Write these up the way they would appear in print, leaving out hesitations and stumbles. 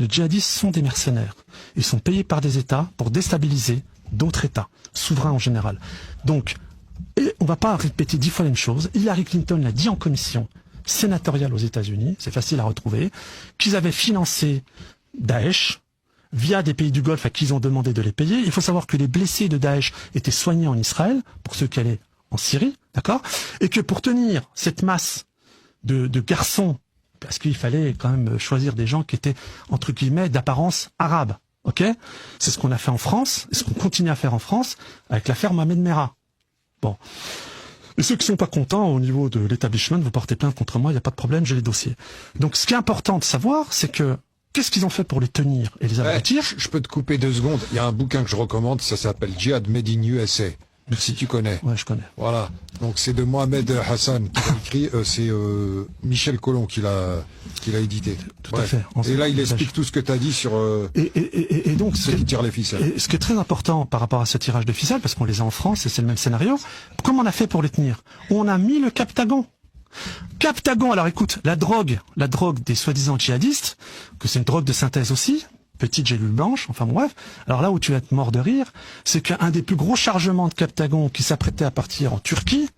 les djihadistes sont des mercenaires. Ils sont payés par des États pour déstabiliser d'autres États, souverains en général. Donc, et on ne va pas répéter 10 fois la même chose. Hillary Clinton l'a dit en commission sénatoriale aux États-Unis, c'est facile à retrouver, qu'ils avaient financé Daesh via des pays du Golfe à qui ils ont demandé de les payer. Il faut savoir que les blessés de Daesh étaient soignés en Israël, pour ceux qui allaient en Syrie, d'accord? Et que pour tenir cette masse de garçons, parce qu'il fallait quand même choisir des gens qui étaient, entre guillemets, d'apparence arabe, ok? C'est ce qu'on a fait en France, et ce qu'on continue à faire en France, avec l'affaire Mohamed Merah. Bon. Et ceux qui sont pas contents au niveau de l'établissement, vous portez plainte contre moi, il n'y a pas de problème, j'ai les dossiers. Donc ce qui est important de savoir, c'est que qu'est-ce qu'ils ont fait pour les tenir et les abrutir? Je peux te couper 2 secondes. Il y a un bouquin que je recommande, ça s'appelle Jihad Made in USA. Si tu connais. Ouais, je connais. Voilà. Donc c'est de Mohamed Hassan qui l'a écrit. C'est Michel Collomb qui l'a édité. Tout à fait. Et là, il explique tout ce que tu as dit sur et donc ceux qui tirent les ficelles. Et ce qui est très important par rapport à ce tirage de ficelles, parce qu'on les a en France et c'est le même scénario, comment on a fait pour les tenir? On a mis le Captagon. Captagon, alors écoute, la drogue des soi-disant djihadistes, que c'est une drogue de synthèse aussi, petite gélule blanche, enfin bon, bref. Alors là où tu vas être mort de rire, c'est qu'un des plus gros chargements de Captagon qui s'apprêtait à partir en Turquie,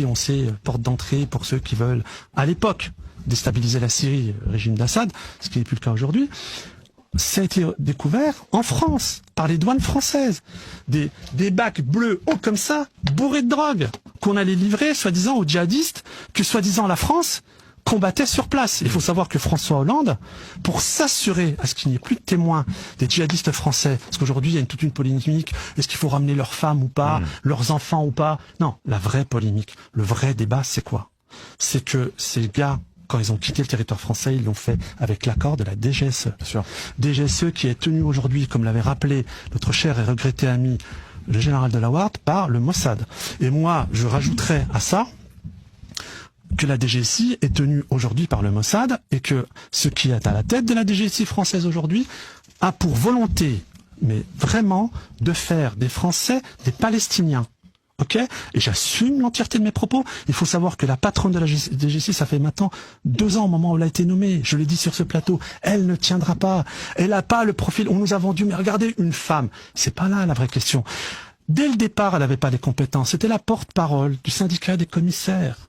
on sait, porte d'entrée pour ceux qui veulent, à l'époque, déstabiliser la Syrie, le régime d'Assad, ce qui n'est plus le cas aujourd'hui, ça a été découvert en France, par les douanes françaises. Des bacs bleus hauts comme ça, bourrés de drogue, qu'on allait livrer, soi-disant, aux djihadistes, que soi-disant la France combattait sur place. Il faut savoir que François Hollande, pour s'assurer à ce qu'il n'y ait plus de témoins des djihadistes français, parce qu'aujourd'hui il y a toute une polémique, est-ce qu'il faut ramener leurs femmes ou pas, leurs enfants ou pas? Non, la vraie polémique, le vrai débat, c'est quoi? C'est que ces gars, quand ils ont quitté le territoire français, ils l'ont fait avec l'accord de la DGSE. Bien sûr. DGSE qui est tenue aujourd'hui, comme l'avait rappelé notre cher et regretté ami, le général Delaware, par le Mossad. Et moi, je rajouterais à ça que la DGSI est tenue aujourd'hui par le Mossad et que ce qui est à la tête de la DGSI française aujourd'hui a pour volonté, mais vraiment, de faire des Français des Palestiniens. Ok? Et j'assume l'entièreté de mes propos. Il faut savoir que la patronne de la DGSI, ça fait maintenant 2 ans au moment où elle a été nommée. Je l'ai dit sur ce plateau. Elle ne tiendra pas. Elle n'a pas le profil. On nous a vendu, mais regardez, une femme. C'est pas là la vraie question. Dès le départ, elle n'avait pas les compétences. C'était la porte-parole du syndicat des commissaires.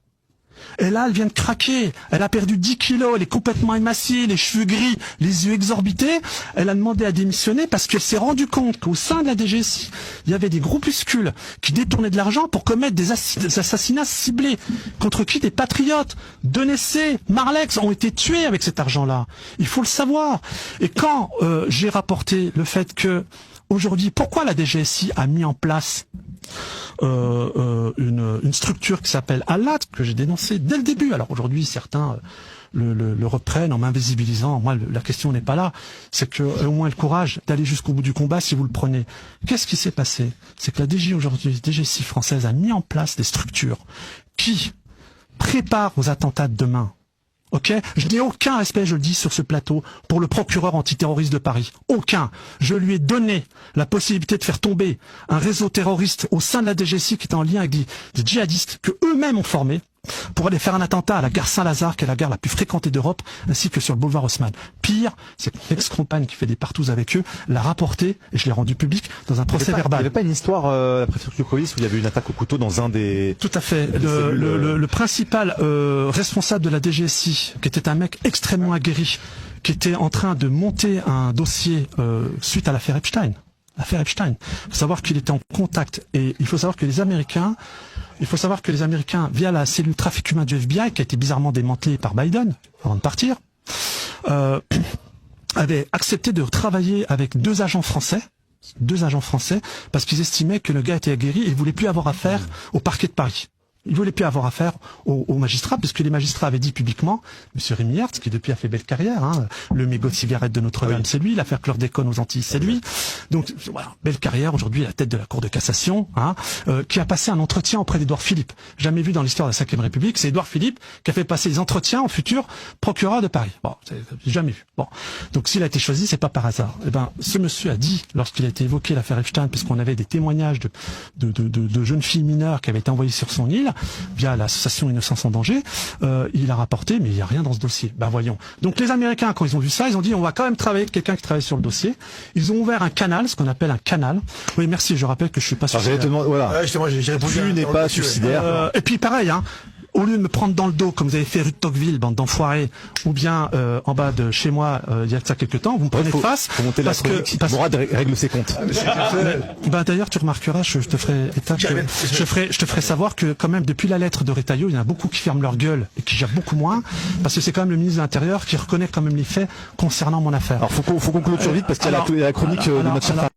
Et là, elle vient de craquer. Elle a perdu 10 kilos, elle est complètement émaciée, les cheveux gris, les yeux exorbités. Elle a demandé à démissionner parce qu'elle s'est rendue compte qu'au sein de la DGSI, il y avait des groupuscules qui détournaient de l'argent pour commettre des assassinats ciblés. Contre qui? Des patriotes. Denessé, Marlex ont été tués avec cet argent-là. Il faut le savoir. Et quand j'ai rapporté le fait que, aujourd'hui, pourquoi la DGSI a mis en place une structure qui s'appelle Al-Lat, que j'ai dénoncé dès le début. Alors aujourd'hui, certains le reprennent en m'invisibilisant. Moi, la question n'est pas là. C'est que au moins le courage d'aller jusqu'au bout du combat si vous le prenez. Qu'est-ce qui s'est passé? C'est que la DGSI française a mis en place des structures qui préparent aux attentats de demain. Ok? Je n'ai aucun respect, je le dis sur ce plateau, pour le procureur antiterroriste de Paris. Aucun. Je lui ai donné la possibilité de faire tomber un réseau terroriste au sein de la DGSI qui est en lien avec des djihadistes que eux-mêmes ont formés pour aller faire un attentat à la gare Saint-Lazare, qui est la gare la plus fréquentée d'Europe, ainsi que sur le boulevard Haussmann. Pire, c'est que mon ex-compagne qui fait des partous avec eux l'a rapporté, et je l'ai rendu public dans un procès verbal. Il n'y avait pas une histoire à la préfecture police où il y avait une attaque au couteau dans un des... Tout à fait. Le principal responsable de la DGSI, qui était un mec extrêmement aguerri, qui était en train de monter un dossier suite à l'affaire Epstein. L'affaire Epstein. Il faut savoir qu'il était en contact, et il faut savoir que les Américains, via la cellule trafic humain du FBI, qui a été bizarrement démantelée par Biden avant de partir, avaient accepté de travailler avec 2 agents français, parce qu'ils estimaient que le gars était aguerri et ils voulaient plus avoir affaire au parquet de Paris. Ils voulaient plus avoir affaire aux magistrats, puisque les magistrats avaient dit publiquement, M. Rémy Hertz, qui depuis a fait belle carrière, hein, le mégot de cigarette de Notre-Dame, c'est lui, l'affaire chlordécone aux Antilles, c'est lui. Donc, voilà, belle carrière, aujourd'hui à la tête de la Cour de cassation, hein, qui a passé un entretien auprès d'Édouard Philippe. Jamais vu dans l'histoire de la Ve République, c'est Édouard Philippe qui a fait passer les entretiens au futur procureur de Paris. Bon, c'est jamais vu. Bon. Donc, s'il a été choisi, c'est pas par hasard. Eh ben, ce monsieur a dit, lorsqu'il a été évoqué l'affaire Epstein, puisqu'on avait des témoignages de jeunes filles mineures qui avaient été envoyées sur son île, via l'association Innocence en danger, il a rapporté, mais il n'y a rien dans ce dossier. Ben voyons. Donc les Américains, quand ils ont vu ça, ils ont dit on va quand même travailler avec quelqu'un qui travaille sur le dossier. Ils ont ouvert un canal, ce qu'on appelle un canal. Oui, merci, je rappelle que je suis pas Alors, j'allais te demander, voilà. Justement, j'ai répondu. Tu n'es pas suicidaire. Et puis pareil, hein, au lieu de me prendre dans le dos, comme vous avez fait rue de Tocqueville, bande d'enfoirés, ou bien en bas de chez moi, il y a de ça quelques temps, vous me prenez de face. Faut monter la chronique. Mourad règle ses comptes. Bah d'ailleurs, tu remarqueras, je te ferai état, je te ferai savoir que quand même depuis la lettre de Retailleau, il y en a beaucoup qui ferment leur gueule et qui gèrent beaucoup moins, parce que c'est quand même le ministre de l'Intérieur qui reconnaît quand même les faits concernant mon affaire. Alors faut qu'on clôture vite parce qu'il y a la chronique de notre chef